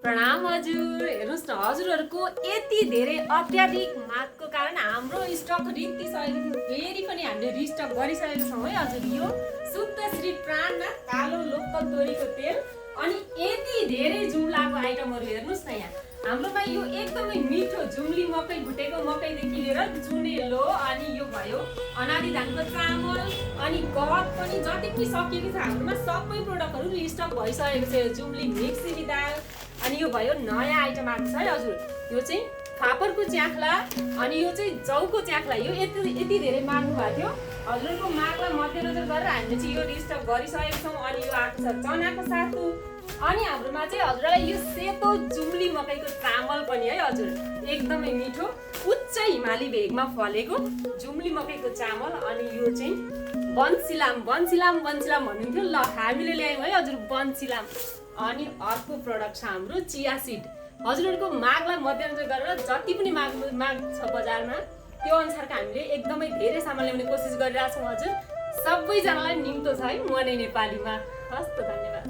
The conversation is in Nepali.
प्रणाम हजुर। हेर्नुहोस् न, हजुरहरूको यति धेरै अत्याधिक मागको कारण हाम्रो स्टक रित्तिसकेको थियो। फेरि पनि हामीले रिस्टक गरिसकेको छौँ है हजुर। यो शुद्ध श्री प्राणनाथ कालो लोकल तोरीको तेल अनि यति धेरै जुम्लाको आइटमहरू हेर्नुहोस् न यहाँ हाम्रोमा। यो एकदमै मिठो जुम्ली मकै, भुटेको मकैदेखि लिएर चुनेलो अनि यो भयो अनादि धानको चामल अनि गहत पनि जति पनि सकिएको छ हाम्रोमा सबै प्रोडक्टहरू रिस्टक भइसकेको छ। यो जुम्ली मिक्सी दाल अनि यो भयो नयाँ आइटम आएको छ है हजुर। यो चाहिँ फापरको च्याख्ला अनि यो चाहिँ जौको च्याख्ला। यो यति धेरै माग्नु भएको थियो। हजुरको मागलाई मध्यनजर गरेर हामीले चाहिँ यो रिस्टक गरिसकेका छौँ। अनि यो आएको छ चनाको सातु अनि हाम्रोमा चाहिँ हजुरलाई यो सेतो जुम्ली मकैको चामल पनि है हजुर। एकदमै मिठो उच्च हिमाली भेगमा फलेको जुम्ली मकैको चामल अनि यो चाहिँ बन्सिलाम भन्नुहुन्थ्यो। ल हामीले ल्यायौँ है हजुर बन्सिलाम। अनि अर्को प्रडक्ट छ हाम्रो चिया सिड। हजुरहरूको मागलाई मध्यनजर गरेर जति पनि माग छ बजारमा त्यो अनुसारको हामीले एकदमै धेरै सामान ल्याउने कोसिस गरिरहेछौँ हजुर। सबैजनालाई निम्तो छ है म नै नेपालीमा। हस् त, धन्यवाद।